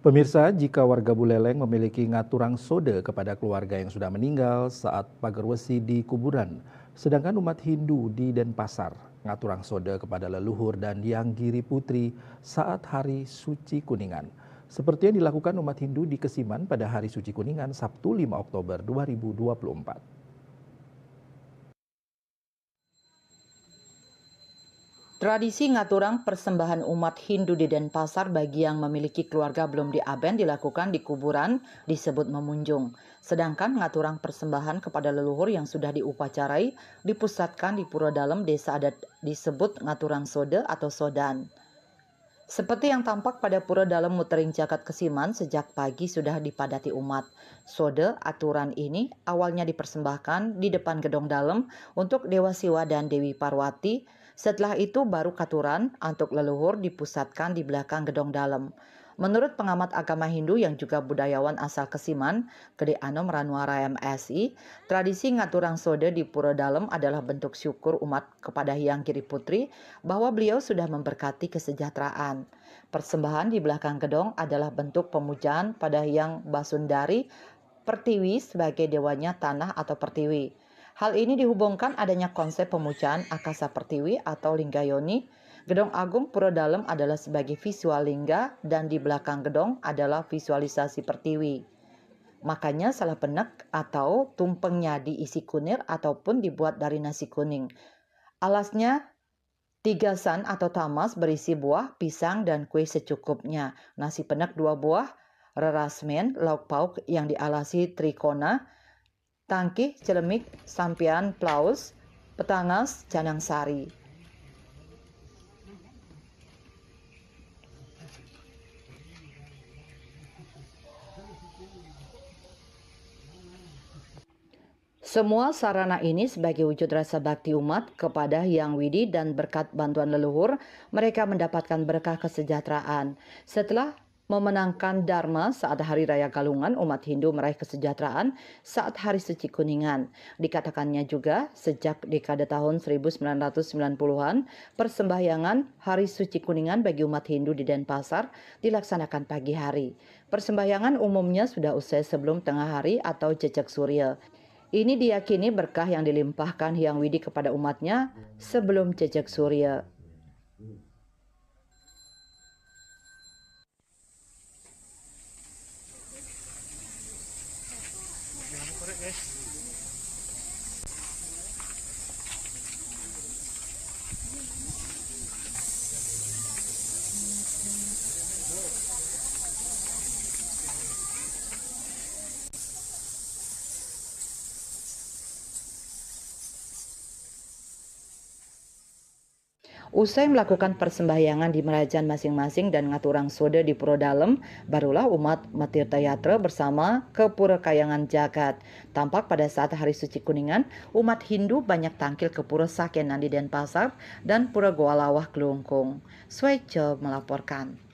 Pemirsa, jika warga Buleleng memiliki ngaturang sode kepada keluarga yang sudah meninggal saat pagar wesi di kuburan, sedangkan umat Hindu di Denpasar ngaturang sode kepada leluhur dan Yang Giri Putri saat Hari Suci Kuningan. Seperti yang dilakukan umat Hindu di Kesiman pada Hari Suci Kuningan Sabtu 5 Oktober 2024. Tradisi ngaturang persembahan umat Hindu di Denpasar bagi yang memiliki keluarga belum diaben dilakukan di kuburan disebut memunjung. Sedangkan ngaturang persembahan kepada leluhur yang sudah diupacarai dipusatkan di Pura Dalem desa adat disebut ngaturang sode atau sodan. Seperti yang tampak pada Pura Dalem Mutering Jagat Kesiman, sejak pagi sudah dipadati umat. Sode aturan ini awalnya dipersembahkan di depan gedung Dalem untuk Dewa Siwa dan Dewi Parwati. Setelah itu baru katuran untuk leluhur dipusatkan di belakang gedung Dalem. Menurut pengamat agama Hindu yang juga budayawan asal Kesiman, Gede Anom Ranuara MSI, tradisi ngaturang sode di Pura Dalem adalah bentuk syukur umat kepada Hyang Giri Putri bahwa beliau sudah memberkati kesejahteraan. Persembahan di belakang gedong adalah bentuk pemujaan pada Hyang Basundari Pertiwi sebagai dewanya tanah atau pertiwi. Hal ini dihubungkan adanya konsep pemujaan Akasa Pertiwi atau Linggayoni. Gedong Agung Pura Dalem adalah sebagai visual lingga dan di belakang gedong adalah visualisasi pertiwi. Makanya salah penek atau tumpengnya diisi kunir ataupun dibuat dari nasi kuning. Alasnya tigasan atau tamas berisi buah, pisang, dan kue secukupnya. Nasi penek 2 buah, rerasmen, lauk pauk yang dialasi trikona, tangkih, celemik, sampian, plaus, petangas, canang sari. Semua sarana ini sebagai wujud rasa bakti umat kepada Hyang Widi dan berkat bantuan leluhur, mereka mendapatkan berkah kesejahteraan. Setelah memenangkan Dharma saat Hari Raya Galungan, umat Hindu meraih kesejahteraan saat Hari Suci Kuningan. Dikatakannya juga sejak dekade tahun 1990-an, persembahyangan Hari Suci Kuningan bagi umat Hindu di Denpasar dilaksanakan pagi hari. Persembahyangan umumnya sudah usai sebelum tengah hari atau jejak surya. Ini diyakini berkah yang dilimpahkan Hyang Widi kepada umatnya sebelum jejak surya. Usai melakukan persembahyangan di Merajan masing-masing dan ngaturang sode di Pura Dalem, barulah umat Matirta Yatra bersama ke Pura Kayangan Jagat. Tampak pada saat Hari Suci Kuningan, umat Hindu banyak tangkil ke Pura Sakenan di Denpasar dan Pura Goalawah Kelungkung. Swaice melaporkan.